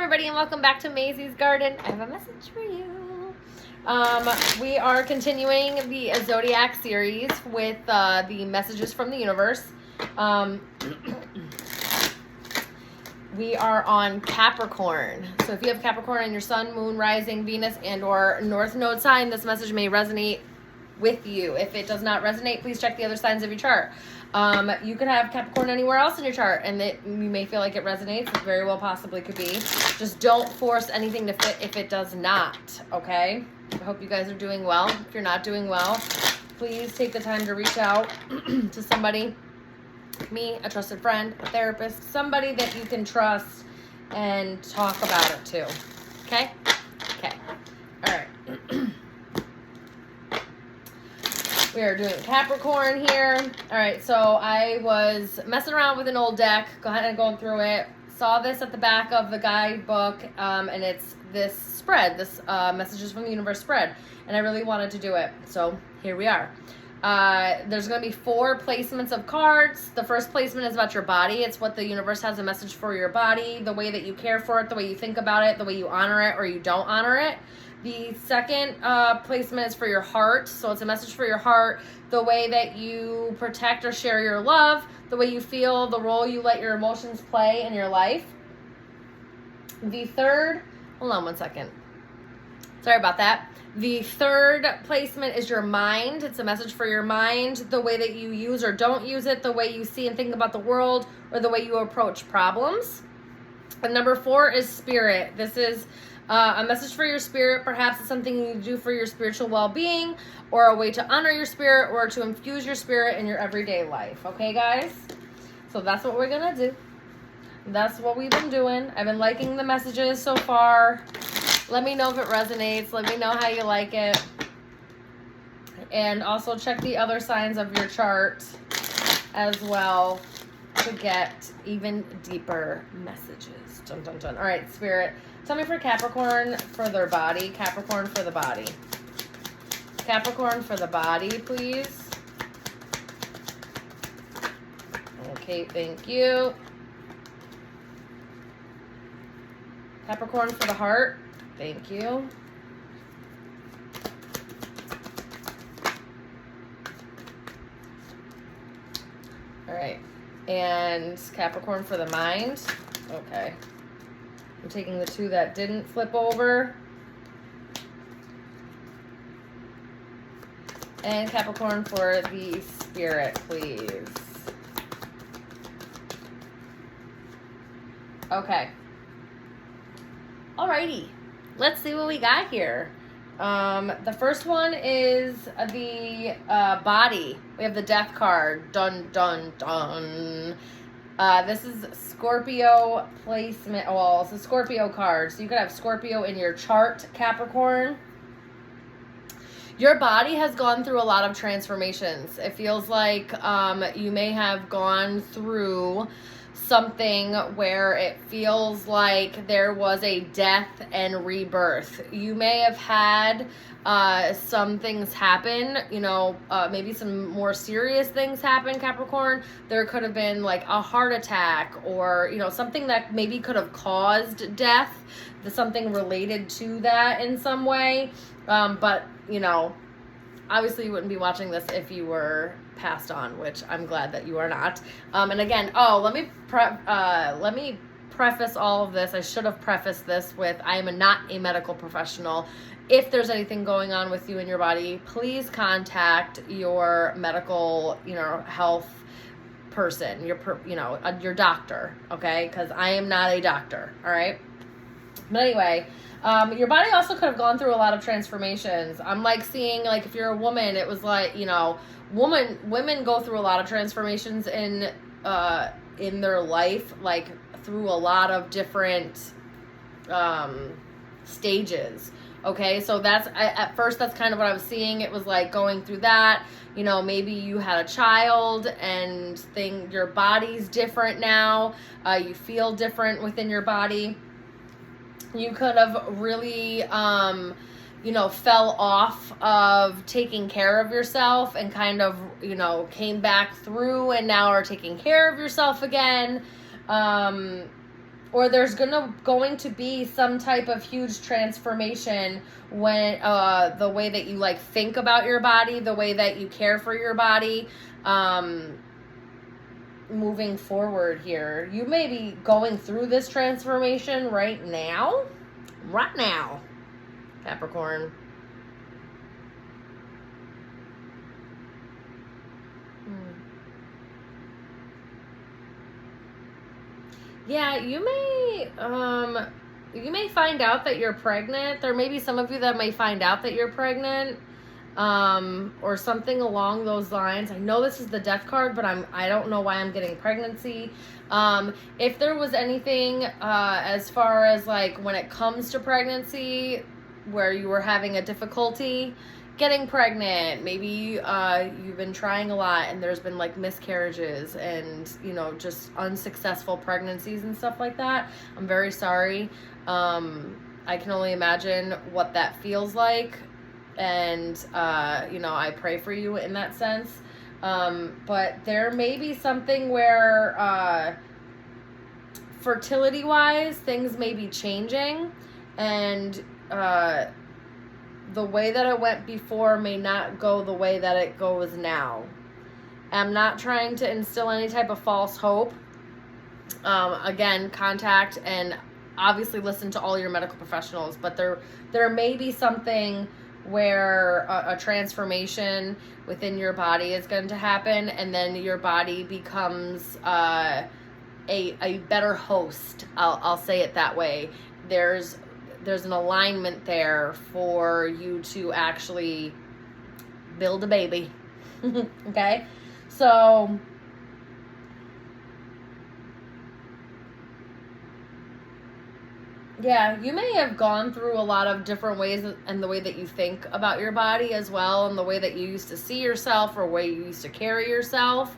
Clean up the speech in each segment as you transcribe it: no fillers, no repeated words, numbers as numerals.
everybody, and welcome back to Maisie's Garden. I have a message for you. We are continuing the Zodiac series with the messages from the universe. We are on Capricorn. So if you have Capricorn in your sun, moon, rising, Venus, and or North Node sign, this message may resonate with you. If it does not resonate, please check the other signs of your chart. You could have Capricorn anywhere else in your chart and you may feel like it resonates. It very well possibly could be. Just don't force anything to fit if it does not, okay? I hope you guys are doing well. If you're not doing well, please take the time to reach out to somebody, me, a trusted friend, a therapist, somebody that you can trust and talk about it too, okay? Okay, all right. We are doing Capricorn here. All right, so I was messing around with an old deck, going through it. Saw this at the back of the guidebook, and it's this spread, this Messages from the Universe spread, and I really wanted to do it, so here we are. There's going to be 4 placements of cards. The first placement is about your body. It's what the universe has a message for your body, the way that you care for it, the way you think about it, the way you honor it or you don't honor it. The second placement is for your heart. So it's a message for your heart, the way that you protect or share your love, the way you feel, the role you let your emotions play in your life. The third, hold on one second. Sorry about that. The third placement is your mind. It's a message for your mind, the way that you use or don't use it, the way you see and think about the world, or the way you approach problems. And number 4 is spirit. This is a message for your spirit. Perhaps it's something you do for your spiritual well-being, or a way to honor your spirit, or to infuse your spirit in your everyday life. Okay, guys? So that's what we're going to do. That's what we've been doing. I've been liking the messages so far. Let me know if it resonates. Let me know how you like it. And also check the other signs of your chart as well to get even deeper messages. Dun, dun, dun. All right, Spirit. Tell me for Capricorn for their body. Capricorn for the body. Capricorn for the body, please. Okay, thank you. Capricorn for the heart. Thank you. All right. And Capricorn for the mind. Okay. I'm taking the 2 that didn't flip over. And Capricorn for the spirit, please. Okay. Alrighty. Let's see what we got here. The first one is the body. We have the death card. Dun, dun, dun. This is Scorpio placement. Well, it's a Scorpio card. So you could have Scorpio in your chart, Capricorn. Your body has gone through a lot of transformations. It feels like you may have gone through something where it feels like there was a death and rebirth. You may have had some things happen, maybe some more serious things happen, Capricorn. There could have been like a heart attack or, something that maybe could have caused death, something related to that in some way. But, obviously you wouldn't be watching this if you were passed on, which I'm glad that you are not. And again, let me preface all of this. I should have prefaced this with, I am not a medical professional. If there's anything going on with you in your body, please contact your medical, health person, your doctor, okay? Because I am not a doctor, all right? But anyway, your body also could have gone through a lot of transformations. I'm like seeing, like, if you're a woman, it was like, women go through a lot of transformations in their life, like through a lot of different stages. Okay, so at first that's kind of what I was seeing. It was like going through that. Maybe you had a child and your body's different now. You feel different within your body. You could have really fell off of taking care of yourself and kind of, came back through and now are taking care of yourself again. or there's going to be some type of huge transformation when the way that you like think about your body, the way that you care for your body, moving forward here. You may be going through this transformation right now, Capricorn. Yeah, you may find out that you're pregnant. There may be some of you that may find out that you're pregnant, or something along those lines. I know this is the death card, but I don't know why I'm getting pregnancy. If there was anything as far as like when it comes to pregnancy where you were having a difficulty getting pregnant, maybe you've been trying a lot and there's been like miscarriages and just unsuccessful pregnancies and stuff like that, I'm very sorry. I can only imagine what that feels like, and I pray for you in that sense. But there may be something where fertility wise things may be changing, and the way that it went before may not go the way that it goes now. I'm not trying to instill any type of false hope. Again, contact and obviously listen to all your medical professionals, but there may be something where a transformation within your body is going to happen, and then your body becomes a better host. I'll say it that way. There's an alignment there for you to actually build a baby. Okay? So yeah, you may have gone through a lot of different ways and the way that you think about your body as well, and the way that you used to see yourself or way you used to carry yourself.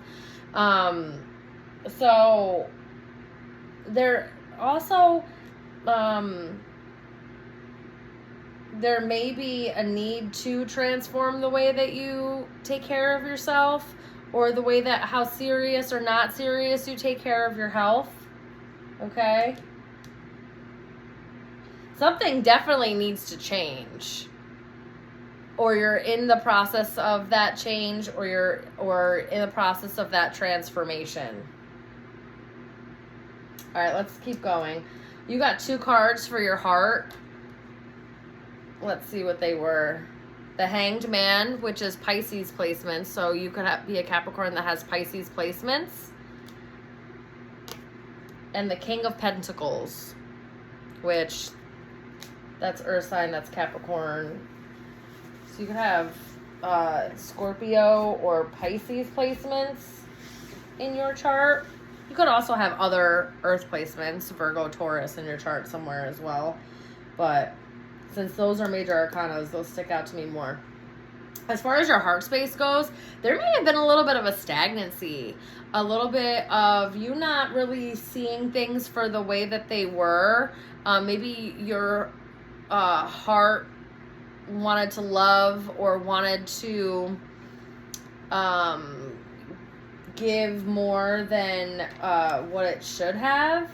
So there also there may be a need to transform the way that you take care of yourself, or the way that how serious or not serious you take care of your health. Okay? Something definitely needs to change, or you're in the process of that change, or you're in the process of that transformation. All right, let's keep going. You got 2 cards for your heart. Let's see what they were. The Hanged Man, which is Pisces placements. So you could be a Capricorn that has Pisces placements. And the King of Pentacles, which that's Earth sign, that's Capricorn. So you could have Scorpio or Pisces placements in your chart. You could also have other Earth placements, Virgo, Taurus, in your chart somewhere as well. But since those are major arcanas, those stick out to me more. As far as your heart space goes, there may have been a little bit of a stagnancy, a little bit of you not really seeing things for the way that they were. Maybe your heart wanted to love or wanted to give more than what it should have,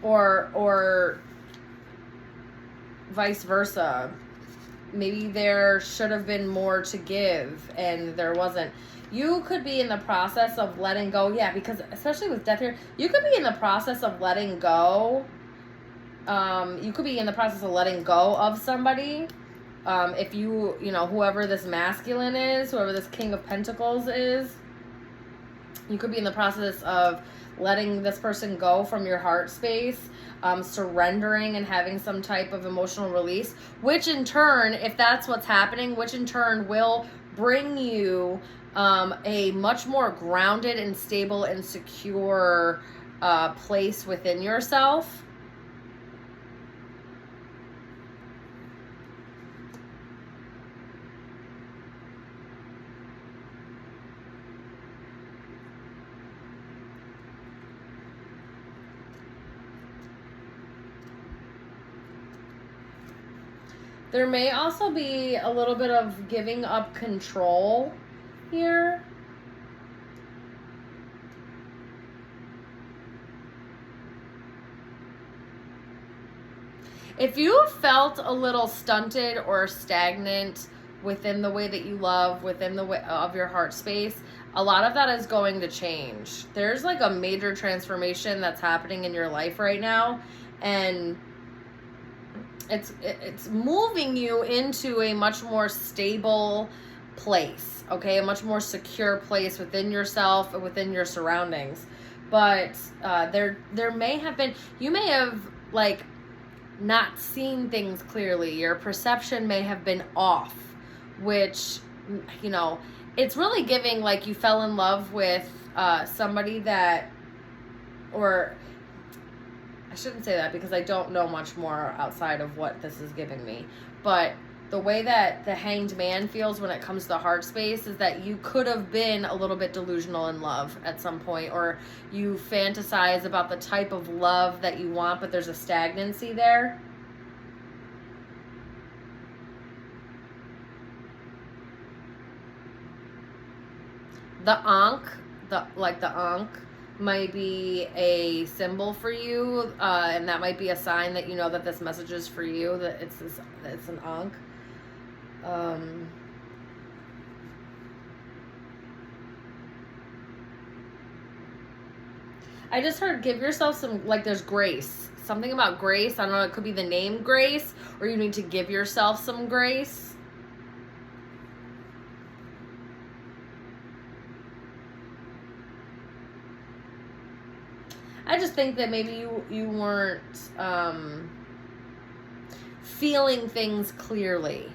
or vice versa. Maybe there should have been more to give and there wasn't. You could be in the process of letting go. Yeah, because especially with death here, you could be in the process of letting go. You could be in the process of letting go of somebody. If whoever this masculine is, whoever this King of Pentacles is, you could be in the process of letting this person go from your heart space, surrendering and having some type of emotional release, which in turn, if that's what's happening, which in turn will bring you a much more grounded and stable and secure place within yourself. There may also be a little bit of giving up control here. If you felt a little stunted or stagnant within the way that you love, within the way of your heart space, a lot of that is going to change. There's like a major transformation that's happening in your life right now, and it's moving you into a much more stable place, okay? A much more secure place within yourself and within your surroundings. But there may have been, you may have like not seen things clearly. Your perception may have been off, which, you know, it's really giving like you fell in love with somebody that, or I shouldn't say that because I don't know much more outside of what this is giving me. But the way that the Hanged Man feels when it comes to heart space is that you could have been a little bit delusional in love at some point, or you fantasize about the type of love that you want, but there's a stagnancy there. The Ankh, the Ankh might be a symbol for you, and that might be a sign that you know that this message is for you, that it's an Ankh. I just heard give yourself some, like there's grace. Something about grace. I don't know, it could be the name Grace, or you need to give yourself some grace. I just think that maybe you weren't feeling things clearly.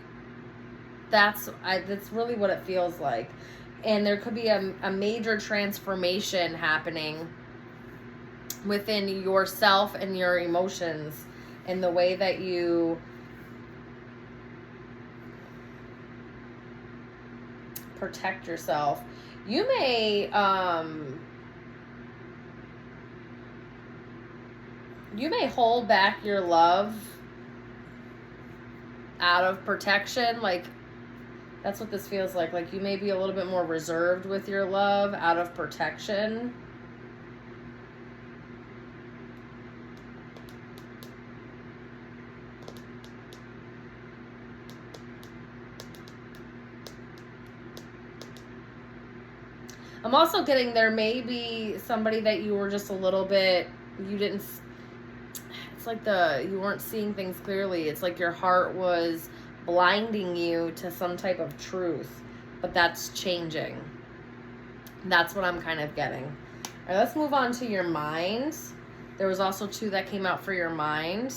That's really what it feels like. And there could be a major transformation happening within yourself and your emotions and the way that you protect yourself. You may hold back your love out of protection. Like, that's what this feels like. Like, you may be a little bit more reserved with your love out of protection. I'm also getting there may be somebody that you were just a little bit, it's like you weren't seeing things clearly. It's like your heart was blinding you to some type of truth, but that's changing. That's what I'm kind of getting. All right, let's move on to your mind. There was also 2 that came out for your mind.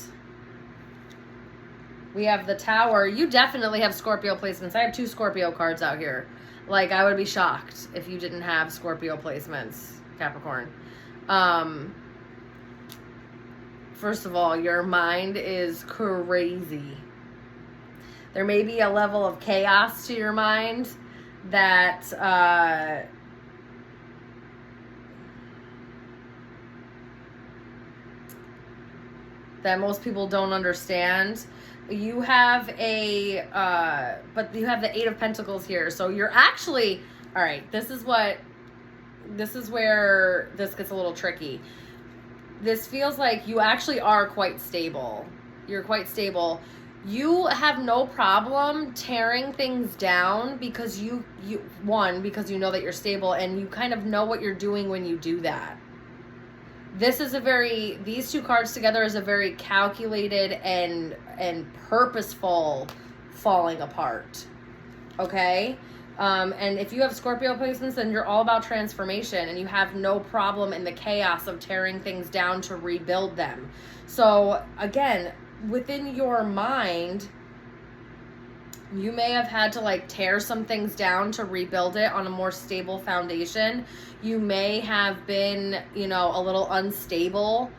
We have the Tower. You definitely have Scorpio placements. I have 2 Scorpio cards out here. Like, I would be shocked if you didn't have Scorpio placements, Capricorn. First of all, your mind is crazy. There may be a level of chaos to your mind that that most people don't understand. You have but you have the 8 of Pentacles here. So you're actually, all right, this is where this gets a little tricky. This feels like you actually are quite stable. You're quite stable. You have no problem tearing things down because because you know that you're stable and you kind of know what you're doing when you do that. These 2 cards together is a very calculated and purposeful falling apart. Okay? And if you have Scorpio placements, then you're all about transformation and you have no problem in the chaos of tearing things down to rebuild them. So again, within your mind, you may have had to like tear some things down to rebuild it on a more stable foundation. You may have been, a little unstable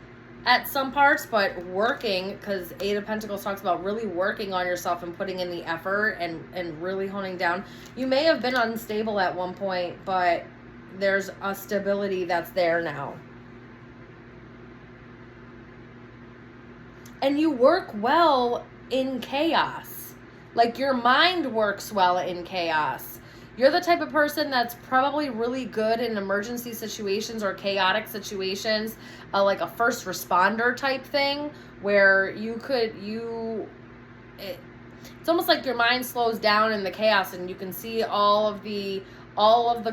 at some parts, but working, because 8 of Pentacles talks about really working on yourself and putting in the effort and really honing down. You may have been unstable at one point, but there's a stability that's there now. And you work well in chaos. Like, your mind works well in chaos. You're the type of person that's probably really good in emergency situations or chaotic situations, like a first responder type thing, where it's almost like your mind slows down in the chaos and you can see all of the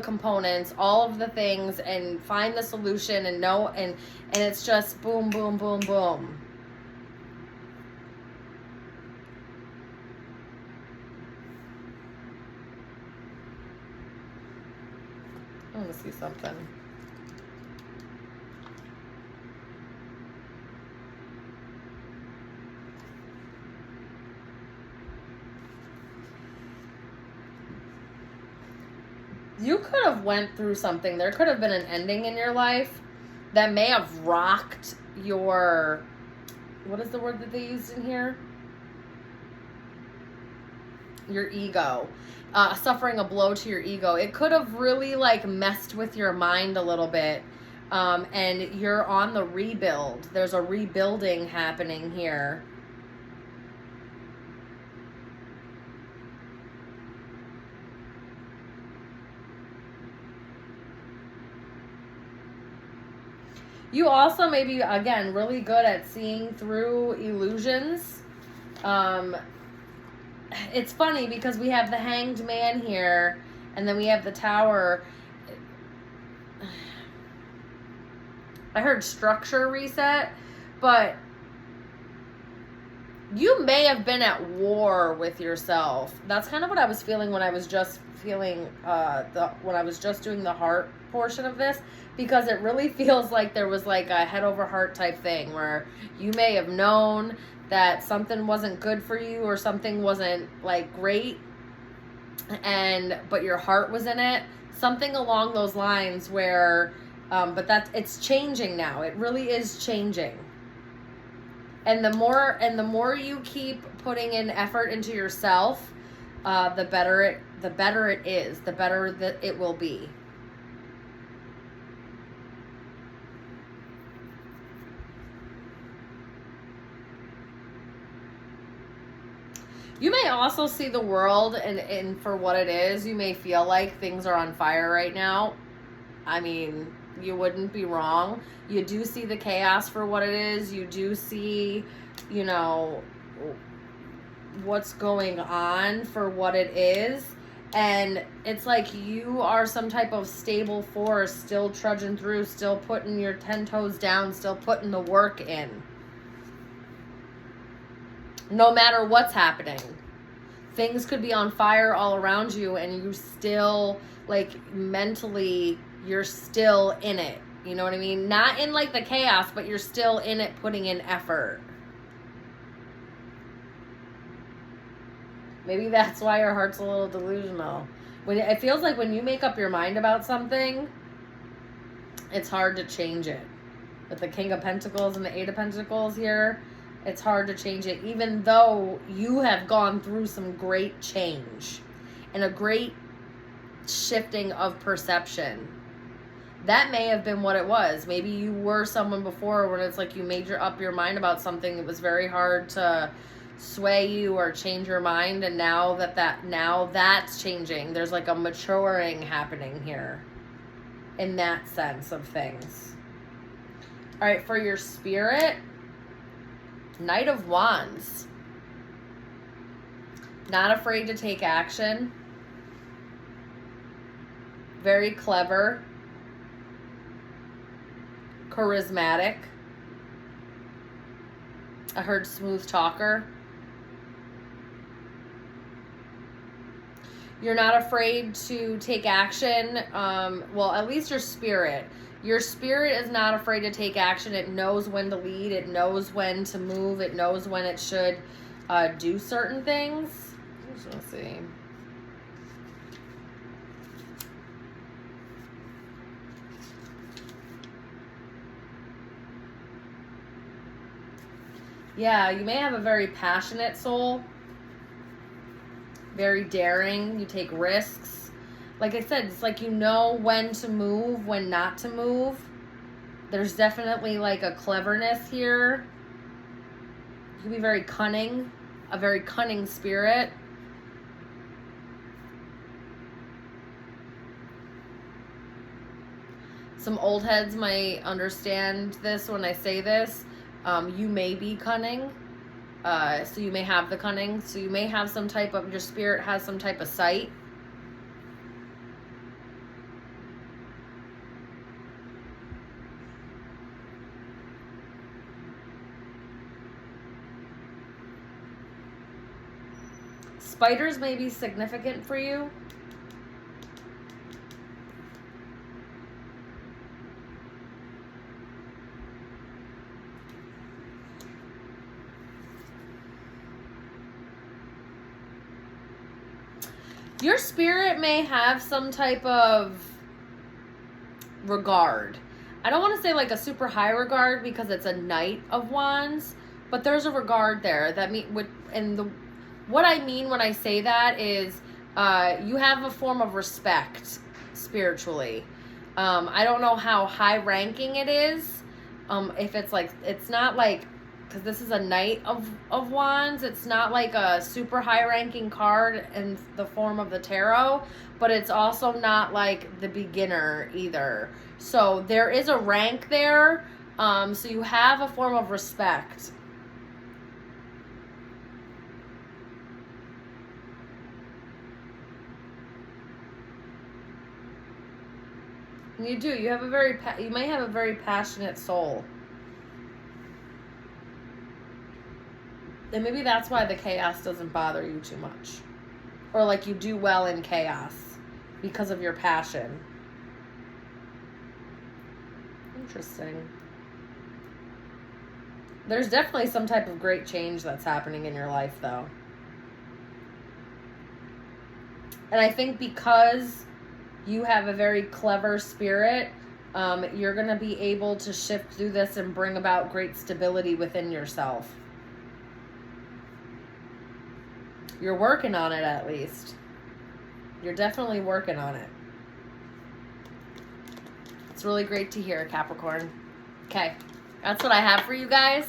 components, all of the things, and find the solution and know, and it's just boom, boom, boom, boom. I want to see something. You could have went through something. There could have been an ending in your life that may have rocked your, what is the word that they used in here? Your ego. Suffering a blow to your ego. It could have really like messed with your mind a little bit. And you're on the rebuild. There's a rebuilding happening here. You also may be, again, really good at seeing through illusions. It's funny because we have the Hanged Man here, and then we have the Tower. I heard structure reset, but you may have been at war with yourself. That's kind of what I was feeling when I was just feeling when I was just doing the heart portion of this, because it really feels like there was like a head over heart type thing where you may have known that something wasn't good for you or something wasn't like great, but your heart was in it, something along those lines where but it's changing now. It really is changing. And the more you keep putting in effort into yourself, the better it is, the better that it will be. You may also see the world and for what it is. You may feel like things are on fire right now. I mean, you wouldn't be wrong. You do see the chaos for what it is. You do see, what's going on for what it is. And it's like you are some type of stable force, still trudging through, still putting your 10 toes down, still putting the work in. No matter what's happening. Things could be on fire all around you and you still, like, mentally, you're still in it. You know what I mean? Not in, like, the chaos, but you're still in it, putting in effort. Maybe that's why your heart's a little delusional. It feels like when you make up your mind about something, it's hard to change it. With the King of Pentacles and the Eight of Pentacles here, it's hard to change it, even though you have gone through some great change and a great shifting of perception. That may have been what it was. Maybe you were someone before when it's like you made up your mind about something. It was very hard to sway you or change your mind, and now that's changing. There's like a maturing happening here in that sense of things. All right, for your spirit, Knight of Wands. Not afraid to take action. Very clever. Charismatic. I heard smooth talker. You're not afraid to take action. Well, at least your spirit. Your spirit is not afraid to take action. It knows when to lead. It knows when to move. It knows when it should do certain things. Let's see. Yeah, you may have a very passionate soul. Very daring. You take risks. Like I said, it's like you know when to move, when not to move. There's definitely like a cleverness here. You can be very cunning. A very cunning spirit. some old heads might understand this when I say this. You may be cunning. So you may have the cunning. So you may have some type of, your spirit has some type of sight. Spiders may be significant for you. Your spirit may have some type of regard. I don't want to say like a super high regard because it's a Knight of Wands, but there's a regard there. What I mean when I say that is you have a form of respect spiritually. I don't know how high ranking it is. If it's like, it's not like, because this is a Knight of Wands, it's not like a super high ranking card in the form of the tarot, but it's also not like the beginner either. So there is a rank there. So you have a form of respect. You do. You have you might have a very passionate soul. And maybe that's why the chaos doesn't bother you too much. Or like you do well in chaos because of your passion. Interesting. There's definitely some type of great change that's happening in your life though. And I think because you have a very clever spirit, you're going to be able to shift through this and bring about great stability within yourself. You're working on it at least. You're definitely working on it. It's really great to hear, Capricorn. Okay, that's what I have for you guys.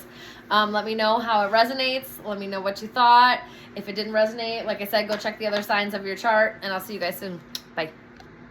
Let me know how it resonates. Let me know what you thought. If it didn't resonate, like I said, go check the other signs of your chart, and I'll see you guys soon. Bye.